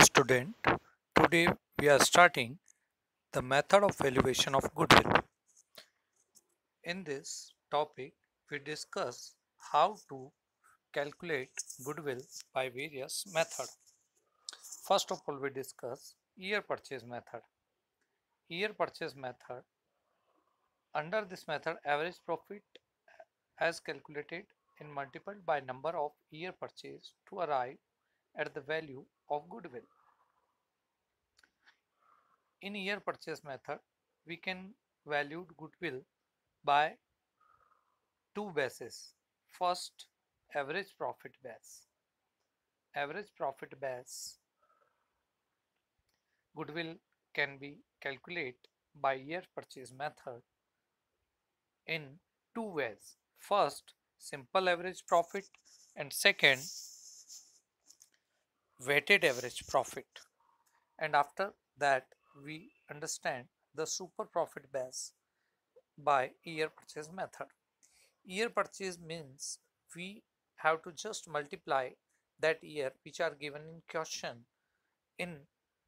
student, today we are starting the method of valuation of goodwill. In this topic, we discuss how to calculate goodwill by various methods. First of all, we discuss year purchase method. Year purchase method. Under this method, average profit as calculated and multiplied by number of year purchase to arrive at the value of goodwill. In year purchase method, we can value goodwill by two bases. First, average profit base. Average profit base goodwill can be calculated by year purchase method in two ways. First, simple average profit, and second, weighted average profit. And after that, we understand the super profit base by year purchase method. Year purchase means we have to just multiply that year which are given in question in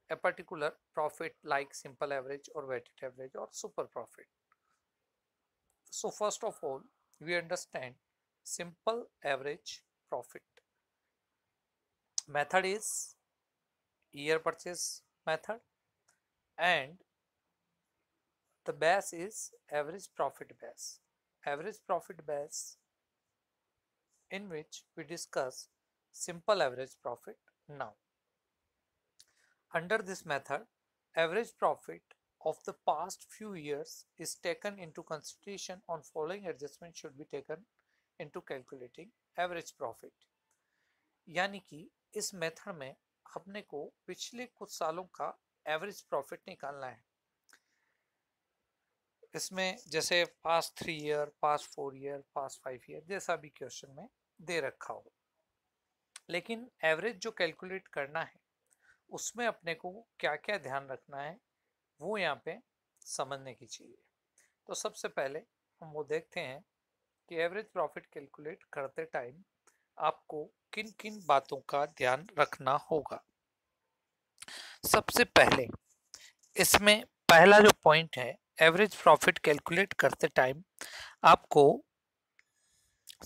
a particular profit like simple average or weighted average or super profit. So first of all, we understand simple average profit. Method is year purchase method and the base is average profit base. Average profit base in which we discuss simple average profit now. Under this method, average profit of the past few years is taken into consideration. On following adjustment should be taken into calculating average profit. यानी कि इस method में अपने को पिछले कुछ सालों का एवरेज प्रॉफिट निकालना है. इसमें जैसे past 3 year, past 4 year, past 5 year जैसा भी क्वेश्चन में दे रखा हो, लेकिन एवरेज जो कैलकुलेट करना है उसमें अपने को क्या क्या ध्यान रखना है वो यहाँ पे समझने की चाहिए. तो सबसे पहले हम वो देखते हैं कि एवरेज प्रॉफिट कैलकुलेट करते टाइम आपको किन किन बातों का ध्यान रखना होगा. सबसे पहले इसमें पहला जो पॉइंट है, एवरेज प्रॉफिट कैलकुलेट करते टाइम आपको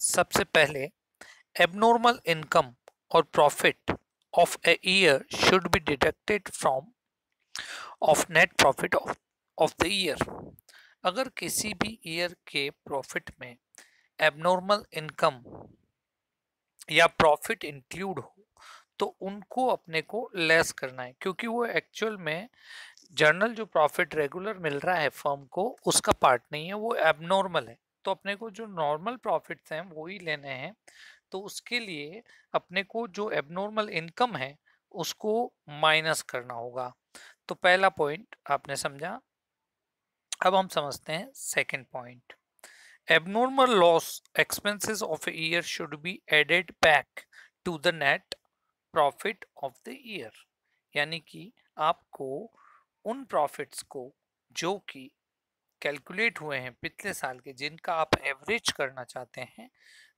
सबसे पहले एबनॉर्मल इनकम और profit of a year should be deducted from of net profit of the year. अगर किसी भी ईयर के प्रॉफिट में एबनॉर्मल इनकम या प्रॉफिट इंक्लूड हो तो उनको अपने को लेस करना है, क्योंकि वो एक्चुअल में जर्नल जो प्रॉफिट रेगुलर मिल रहा है फर्म को उसका पार्ट नहीं है, वो एबनॉर्मल है. तो अपने को जो नॉर्मल प्रॉफिट्स हैं वो ही लेने हैं. तो उसके लिए अपने को जो एबनॉर्मल इनकम है उसको माइनस करना होगा. तो पहला पॉइंट आपने समझा. अब हम समझते हैं second point. Abnormal loss expenses of a year should be added back to the net profit of the year. यानी कि आपको उन प्रॉफिट्स को जो कि कैलकुलेट हुए हैं पिछले साल के, जिनका आप एवरेज करना चाहते हैं,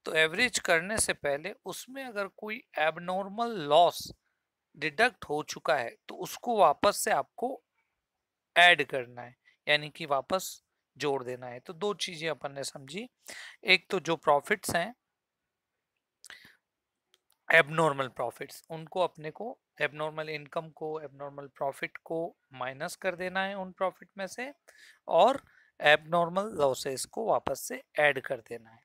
तो एवरेज करने से पहले उसमें अगर कोई एबनॉर्मल लॉस डिडक्ट हो चुका है तो उसको वापस से आपको ऐड करना है, यानी कि वापस जोड़ देना है. तो दो चीजें अपन ने समझी. एक तो जो प्रॉफिट्स हैं एबनॉर्मल प्रॉफिट्स, उनको अपने को एबनॉर्मल इनकम को, एबनॉर्मल प्रॉफिट को माइनस कर देना है उन प्रॉफिट में से, और एबनॉर्मल लॉसेस को वापस से ऐड कर देना है.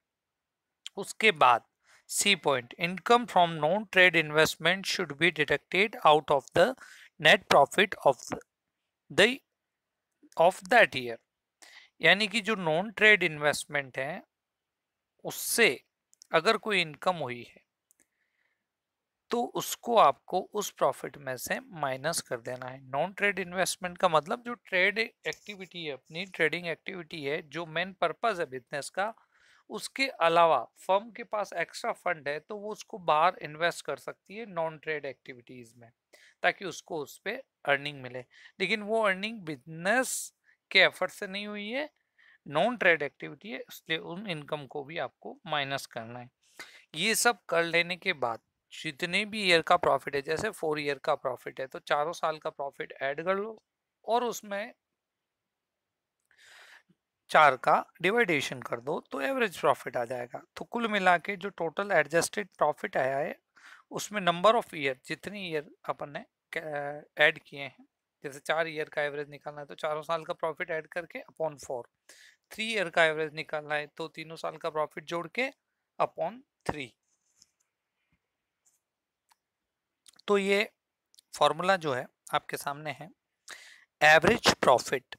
उसके बाद C point, income from non trade investment should be deducted out of the net profit of that year. यानी कि जो नॉन ट्रेड इन्वेस्टमेंट है उससे अगर कोई इनकम हुई है तो उसको आपको उस प्रॉफिट में से माइनस कर देना है. नॉन ट्रेड इन्वेस्टमेंट का मतलब जो ट्रेड एक्टिविटी है, अपनी ट्रेडिंग एक्टिविटी है, जो मेन पर्पस है बिजनेस का, उसके अलावा फर्म के पास एक्स्ट्रा फंड है तो वो उसको बाहर इन्वेस्ट कर सकती है नॉन ट्रेड एक्टिविटीज में, ताकि उसको उस पर अर्निंग मिले. लेकिन वो अर्निंग बिजनेस के एफर्ट से नहीं हुई है, नॉन ट्रेड एक्टिविटी है, इसलिए उन इनकम को भी आपको माइनस करना है. ये सब कर लेने के बाद जितने भी ईयर का प्रॉफिट है, जैसे 4 ईयर का प्रॉफिट है तो चारों साल का प्रॉफिट ऐड कर लो और उसमें 4 का डिवाइडेशन कर दो तो एवरेज प्रॉफिट आ जाएगा। तो कुल मिला के जो टोटल एडजस्टेड प्रॉफिट आया है उसमें नंबर ऑफ ईयर, जितने ईयर अपन ने ऐड किए हैं, जैसे 4 ईयर का एवरेज निकालना है तो चारों साल का प्रॉफिट ऐड करके अपॉन 4, 3 ईयर का एवरेज निकालना है तो तीनों साल का प्रॉफिट जोड़ के अपॉन 3। तो ये फॉर्मूला जो है आपके सामने है, average profit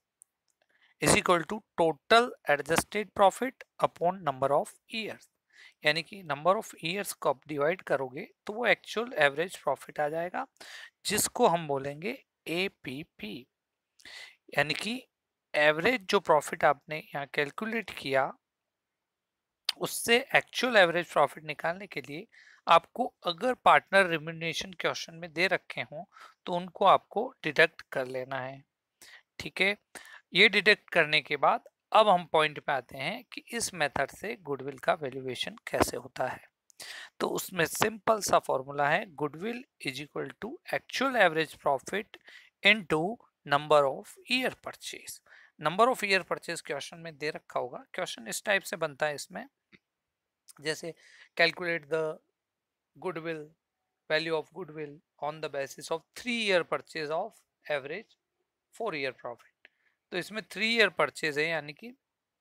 is equal to total adjusted profit upon number of years, यानी कि नंबर ऑफ ईयर्स को आप डिवाइड करोगे तो वो एक्चुअल एवरेज प्रॉफिट आ जाएगा, जिसको हम बोलेंगे एपीपी, यानी कि एवरेज जो प्रॉफिट आपने यहाँ कैलकुलेट किया उससे एक्चुअल एवरेज प्रॉफिट निकालने के लिए आपको अगर पार्टनर रिम्यूनरेशन क्वेश्चन में दे रखे हों तो उनको आपको डिडक्ट कर लेना है। ठीक है, ये डिडक्ट करने के बाद अब हम पॉइंट पे आते हैं कि इस मेथड से गुडविल का वैल्यूएशन कैसे होता है। तो उसमें सिंपल सा फॉर्मूला है, goodwill is equal to actual average profit into number of year purchase. Number of year purchase question में दे रखा होगा, क्वेश्चन इस टाइप से बनता है इसमें, जैसे calculate the goodwill value of goodwill on the basis of 3 year purchase of average 4 year profit. तो इसमें 3 ईयर परचेज है, यानी कि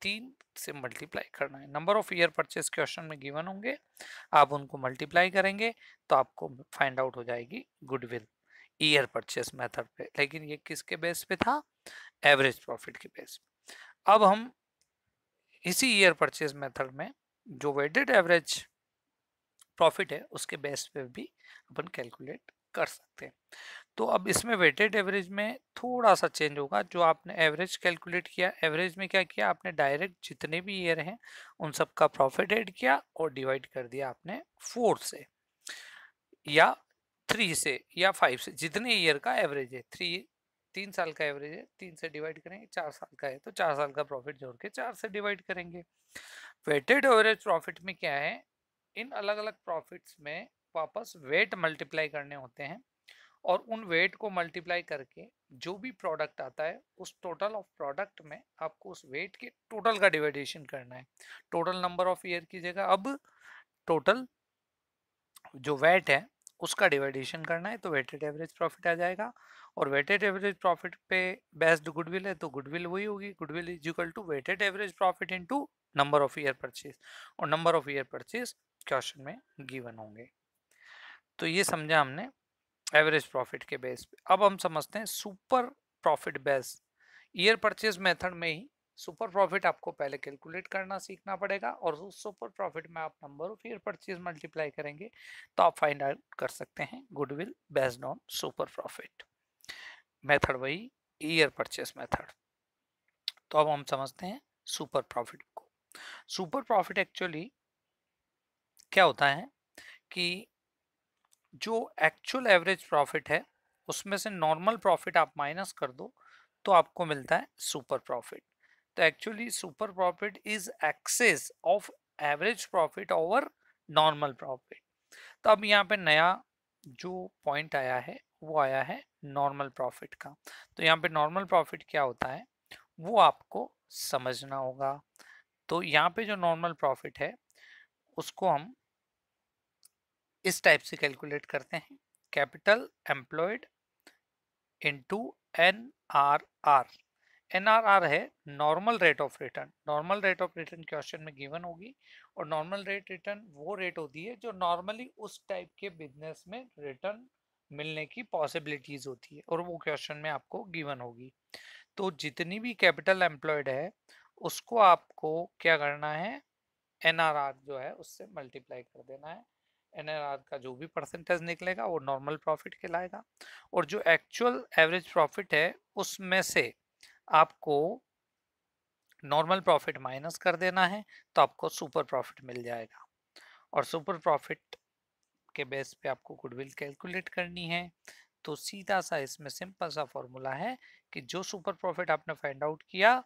3 से मल्टीप्लाई करना है। Number of year purchase question में गिवन होंगे, आप उनको मल्टीप्लाई करेंगे तो आपको फाइंड आउट हो जाएगी गुडविल ईयर परचेज मेथड पे। लेकिन ये किसके बेस पे था? एवरेज प्रॉफिट के बेस पे। अब हम इसी ईयर परचेज मेथड में जो वेटेड एवरेज प्रॉफिट है उसके बेस पे भी अपन कैलकुलेट कर सकते हैं। तो अब इसमें वेटेड एवरेज में थोड़ा सा चेंज होगा, जो आपने एवरेज कैलकुलेट किया, एवरेज में क्या किया आपने, डायरेक्ट जितने भी ईयर हैं उन सब का प्रॉफिट ऐड किया और डिवाइड कर दिया आपने 4 से या 3 से या 5 से, जितने ईयर का एवरेज है। 3 साल का एवरेज है, 3 से डिवाइड करेंगे, 4 साल का है तो 4 साल का प्रॉफिट जोड़ के 4 से डिवाइड करेंगे। वेटेड एवरेज प्रॉफिट में क्या है, इन अलग अलग प्रॉफिट्स में वापस वेट मल्टीप्लाई करने होते हैं और उन वेट को मल्टीप्लाई करके जो भी प्रोडक्ट आता है उस टोटल ऑफ प्रोडक्ट में आपको उस वेट के टोटल का डिवाइडेशन करना है। टोटल नंबर ऑफ ईयर की जगह अब टोटल जो वेट है उसका डिवाइडेशन करना है, तो वेटेड एवरेज प्रॉफिट आ जाएगा। और वेटेड एवरेज प्रॉफिट पे बेस्ड गुडविल है तो गुडविल वही होगी, goodwill is equal to weighted average profit into number of year purchase, और number of year purchase question में गिवन होंगे। तो ये समझा हमने एवरेज प्रॉफिट के बेस पे। अब हम समझते हैं super profit base. Year purchase method में ही सुपर प्रॉफिट आपको पहले कैलकुलेट करना सीखना पड़ेगा और उस सुपर प्रॉफिट में आप number of year purchase multiply करेंगे तो आप फाइंड आउट कर सकते हैं goodwill based on super profit. Method वही, ईयर परचेज मेथड। तो अब हम समझते हैं सुपर प्रॉफिट को। सुपर प्रॉफिट एक्चुअली क्या होता है कि जो एक्चुअल एवरेज प्रॉफिट है उसमें से नॉर्मल प्रॉफिट आप माइनस कर दो तो आपको मिलता है सुपर प्रॉफिट। तो actually super profit is excess of average profit over normal profit. तो अब यहाँ पे नया जो पॉइंट आया है वो आया है नॉर्मल प्रॉफिट का। तो यहाँ पे नॉर्मल प्रॉफिट क्या होता है वो आपको समझना होगा। तो यहाँ पे जो नॉर्मल प्रॉफिट है उसको हम इस टाइप से कैलकुलेट करते हैं, capital employed into NRR। NRR है normal rate of return. Normal rate of return question में गिवन होगी और नॉर्मल रेट रिटर्न वो रेट होती है जो नॉर्मली उस टाइप के बिजनेस में रिटर्न मिलने की पॉसिबिलिटीज होती है और वो क्वेश्चन में आपको गिवन होगी। तो जितनी भी कैपिटल एम्प्लॉयड है उसको आपको क्या करना है, NRR जो है उससे मल्टीप्लाई कर देना है। NRR का जो भी परसेंटेज निकलेगा वो नॉर्मल प्रॉफिट कहलाएगा और जो एक्चुअल एवरेज प्रॉफिट है उसमें से आपको नॉर्मल प्रॉफिट माइनस कर देना है तो आपको सुपर प्रॉफिट मिल जाएगा। और सुपर प्रॉफिट के बेस पे आपको गुडविल कैलकुलेट करनी है। तो सीधा सा इसमें सिंपल सा फॉर्मूला है कि जो सुपर प्रॉफिट आपने फाइंड आउट किया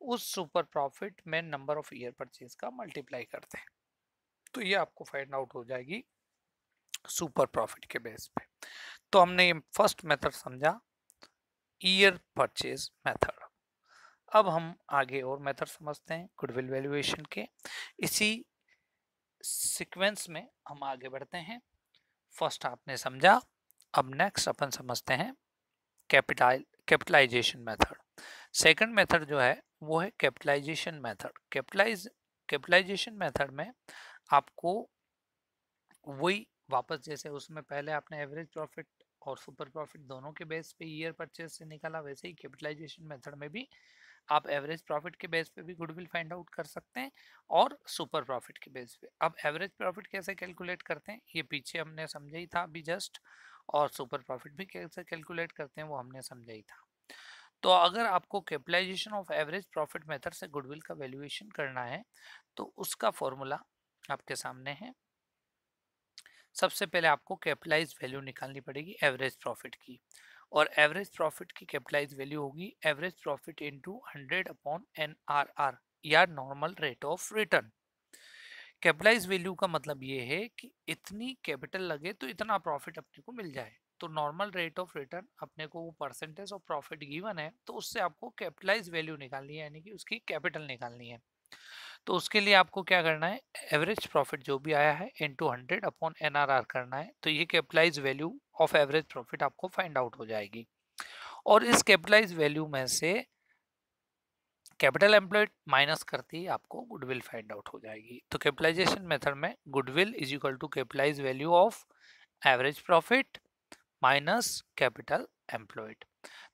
उस सुपर प्रॉफिट में नंबर ऑफ ईयर परचेज का मल्टीप्लाई करते हैं तो ये आपको फाइंड आउट हो जाएगी सुपर प्रॉफिट के बेस पे। तो हमने ये फर्स्ट मेथड समझा, ईयर परचेज मेथड। अब हम आगे और मेथड समझते हैं गुडविल वैल्यूएशन के। इसी सीक्वेंस में हम आगे बढ़ते हैं। फर्स्ट आपने समझा, अब नेक्स्ट अपन समझते हैं कैपिटलाइजेशन मेथड। सेकंड मेथड जो है वो है कैपिटलाइजेशन मेथड। कैपिटलाइजेशन मेथड में आपको वही वापस, जैसे उसमें पहले आपने एवरेज प्रॉफिट और सुपर प्रॉफिट दोनों के बेस पे ईयर परचेज से निकाला, वैसे ही कैपिटलाइजेशन मेथड में भी आप एवरेज प्रॉफिट के बेस पे भी गुडविल फाइंड आउट कर सकते हैं और सुपर प्रॉफिट के बेस पे। अब एवरेज प्रॉफिट कैसे कैलकुलेट करते हैं ये पीछे हमने समझा ही था अभी जस्ट, और सुपर प्रॉफिट भी कैसे कैलकुलेट करते हैं वो हमने समझा ही था। तो अगर आपको capitalisation of average profit method से गुडविल का वैल्यूएशन करना है तो उसका फॉर्मूला आपके सामने है। सबसे पहले आपको कैपिटलाइज वैल्यू निकालनी पड़ेगी एवरेज प्रॉफिट की, और एवरेज प्रॉफिट की कैपिटलाइज वैल्यू होगी average profit into 100 upon NRR या normal rate of return. Capitalise value का मतलब ये है कि इतनी कैपिटल लगे तो इतना प्रॉफिट अपने को मिल जाए। तो नॉर्मल रेट ऑफ रिटर्न अपने को वो परसेंटेज ऑफ प्रॉफिट गिवन है, तो उससे आपको कैपिटलाइज वैल्यू निकालनी है, यानी कि उसकी कैपिटल निकालनी है। तो उसके लिए आपको क्या करना है, एवरेज प्रॉफिट जो भी आया है इनटू 100 अपॉन NRR करना है, तो ये capitalise value of average profit आपको फाइंड आउट हो जाएगी। और इस कैपिटलाइज वैल्यू में से कैपिटल एम्प्लॉयड माइनस करते ही आपको गुडविल फाइंड आउट हो जाएगी। तो कैपिटलाइजेशन मेथड में goodwill is equal to capitalise value of average profit minus capital employed.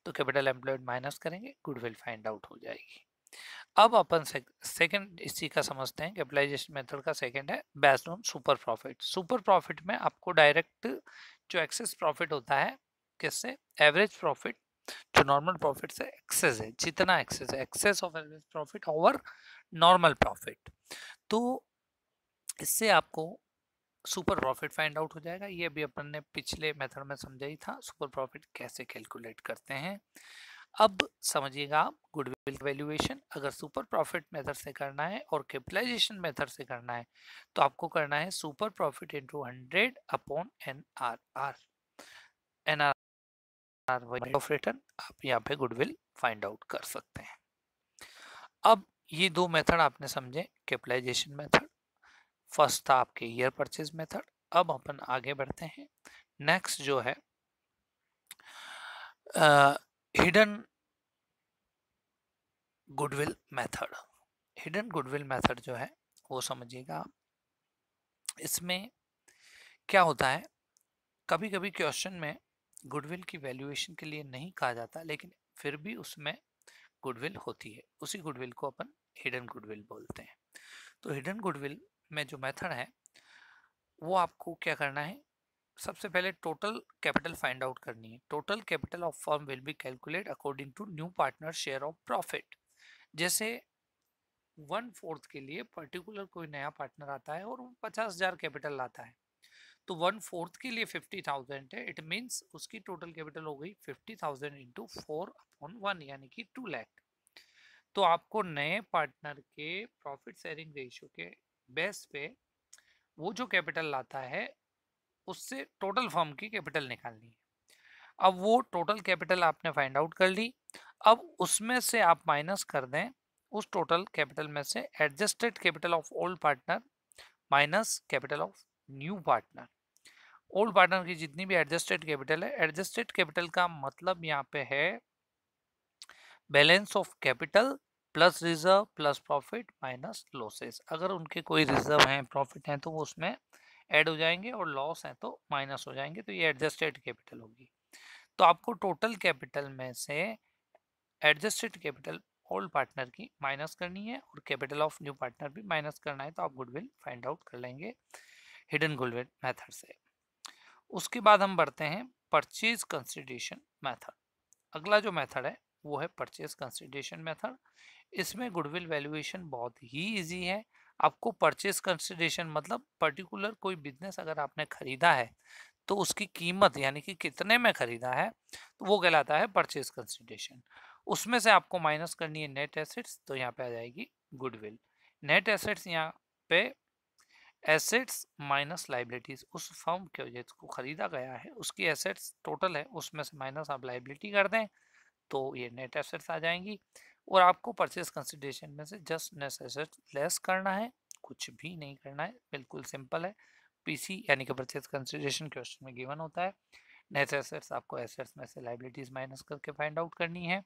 तो कैपिटल एम्प्लॉयड माइनस करेंगे, गुडविल फाइंड आउट हो जाएगी। अब अपन सेकंड इसी का समझते हैं। कैपिटलाइजेशन मेथड का सेकंड है based on super profit. Super profit में आपको डायरेक्ट जो एक्सेस प्रॉफिट होता है किससे, एवरेज प्रॉफिट जो नॉर्मल प्रॉफिट से एक्सेस है, जितना एक्सेस है, excess of average profit over normal profit, तो इससे आपको सुपर प्रॉफिट फाइंड आउट हो जाएगा। ये भी अपन ने पिछले मेथड में समझा ही था सुपर प्रॉफिट कैसे कैलकुलेट करते हैं। अब समझिएगा आप गुडविल वैल्यूएशन अगर सुपर प्रॉफिट मेथड से करना है और कैपिटलाइजेशन मेथड से करना है तो आपको करना है super profit into 100 upon NRR। NRR of return आप यहाँ पे गुडविल फाइंड आउट कर सकते हैं। अब ये दो मेथड आपने समझे, कैपिटलाइजेशन मेथड, फर्स्ट था आपके ईयर परचेज मेथड। अब अपन आगे बढ़ते हैं, नेक्स्ट जो है hidden goodwill method. Hidden goodwill method जो है वो समझिएगा। इसमें क्या होता है, कभी कभी क्वेश्चन में गुडविल की वैल्यूएशन के लिए नहीं कहा जाता, लेकिन फिर भी उसमें गुडविल होती है, उसी गुडविल को अपन हिडन गुडविल बोलते हैं। तो हिडन गुडविल में जो मेथड है वो आपको क्या करना है, सबसे पहले टोटल कैपिटल फाइंड आउट करनी है। Total capital of firm will be calculate according to new partner share of profit. जैसे 1/4 के लिए पर्टिकुलर कोई नया पार्टनर आता है और वो 50,000 कैपिटल लाता है, तो 1/4 के लिए 50,000 है, इट मीन्स उसकी टोटल कैपिटल हो गई 50,000 इंटू 4/1 यानी कि 2 लाख। तो आपको नए पार्टनर के प्रॉफिट शेयरिंग रेशियो के बेस पे वो जो कैपिटल लाता है उससे टोटल फर्म की कैपिटल निकालनी है। अब वो टोटल कैपिटल आपने फाइंड आउट कर ली, अब उसमें से आप माइनस कर दें उस टोटल कैपिटल में से adjusted capital of old partner minus capital of new partner. Old partner की जितनी भी एडजस्टेड कैपिटल है, एडजस्टेड कैपिटल का मतलब यहाँ पे है balance of capital plus reserve plus profit minus losses. अगर उनके कोई रिजर्व हैं प्रॉफिट हैं तो वो उसमें ऐड हो जाएंगे और लॉस है तो माइनस हो जाएंगे, तो ये एडजस्टेड कैपिटल होगी। तो आपको टोटल कैपिटल में से एडजस्टेड कैपिटल ओल्ड पार्टनर की माइनस करनी है और कैपिटल ऑफ न्यू पार्टनर भी माइनस करना है, तो आप गुडविल फाइंड आउट कर लेंगे हिडन गुडविल मेथड से। उसके बाद हम बढ़ते हैं परचेज कंसिडरेशन मेथड। अगला जो मेथड है वो है परचेज कंसिडरेशन मेथड। इसमें गुडविल वैल्यूएशन बहुत ही इजी है। आपको परचेज कंसिडरेशन मतलब पर्टिकुलर कोई बिजनेस अगर आपने खरीदा है तो उसकी कीमत यानी कि कितने में खरीदा है तो वो कहलाता है परचेज कंसिडरेशन। उसमें से आपको माइनस करनी है नेट एसेट्स, तो यहाँ पे आ जाएगी गुडविल। नेट एसेट्स यहाँ पे एसेट्स माइनस लाइबिलिटीज, उस फर्म के जिसको खरीदा गया है उसकी एसेट्स टोटल है, उसमें से माइनस आप लाइबिलिटी कर दें तो ये नेट एसेट्स आ जाएंगी। और आपको परचेज कंसिडरेशन में से जस्ट नेट एसेट्स लेस करना है, कुछ भी नहीं करना है, बिल्कुल सिंपल है। पीसी यानी कि परचेज कंसिडरेशन क्वेश्चन में गिवन होता है, नेट एसेट्स आपको एसेट्स में से लाइबिलिटीज माइनस करके फाइंड आउट करनी है।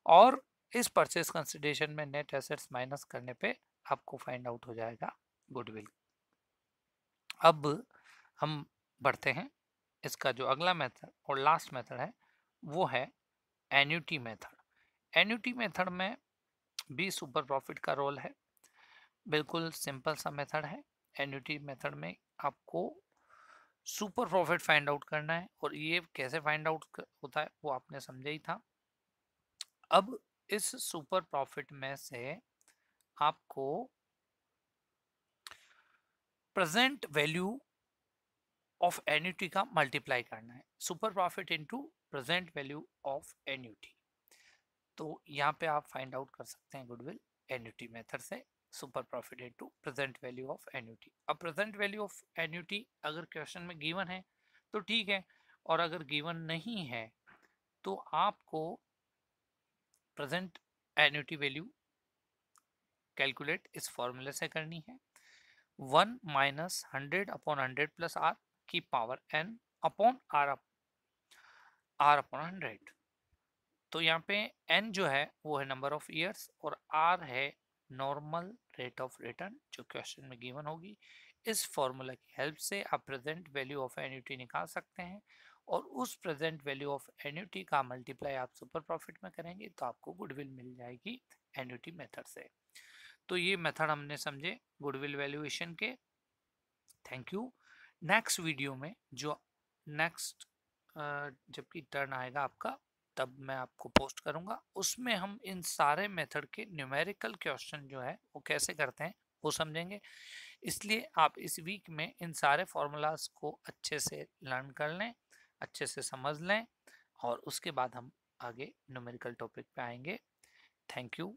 और इस परचेज कंसिडरेशन में नेट एसेट्स माइनस करने पे आपको फाइंड आउट हो जाएगा गुडविल। अब हम बढ़ते हैं, इसका जो अगला मेथड और लास्ट मेथड है वो है एन्युटी मेथड। एन्युटी मेथड में भी सुपर प्रॉफिट का रोल है, बिल्कुल सिंपल सा मेथड है। एन्युटी मेथड में आपको सुपर प्रॉफिट फाइंड आउट करना है, और ये कैसे फाइंड आउट होता है वो आपने समझा ही था। अब इस सुपर प्रॉफिट में से आपको प्रेजेंट वैल्यू ऑफ एन्युटी का मल्टीप्लाई करना है, super profit into present value of annuity. तो यहाँ पे आप फाइंड आउट कर सकते हैं गुडविल एन्युटी मेथड से, super profit into present value of annuity. अब प्रेजेंट वैल्यू ऑफ एन्युटी अगर क्वेश्चन में गिवन है तो ठीक है, और अगर गिवन नहीं है तो आपको प्रेजेंट एन्युटी वैल्यू कैलकुलेट इस फॉर्मूले से करनी है, 1 माइनस 100/100 प्लस आर की power n upon R upon 100। तो यहाँ पे n जो है वो है नंबर ऑफ ईयर्स और r है नॉर्मल रेट ऑफ रिटर्न जो क्वेश्चन में गिवन होगी। इस फॉर्मूला की हेल्प से आप प्रेजेंट वैल्यू ऑफ एन्युटी निकाल सकते हैं, और उस प्रेजेंट वैल्यू ऑफ एन्युटी का मल्टीप्लाई आप सुपर प्रॉफिट में करेंगे तो आपको गुडविल मिल जाएगी एन्युटी मेथड से। तो ये मेथड हमने समझे गुडविल वैल्यूएशन के। Thank you. नेक्स्ट वीडियो में जो नेक्स्ट जबकि टर्न आएगा आपका तब मैं आपको पोस्ट करूंगा, उसमें हम इन सारे मेथड के न्यूमेरिकल क्वेश्चन जो है वो कैसे करते हैं वो समझेंगे। इसलिए आप इस वीक में इन सारे फॉर्मूलाज को अच्छे से लर्न कर लें, अच्छे से समझ लें, और उसके बाद हम आगे न्यूमेरिकल टॉपिक पे आएंगे। Thank you.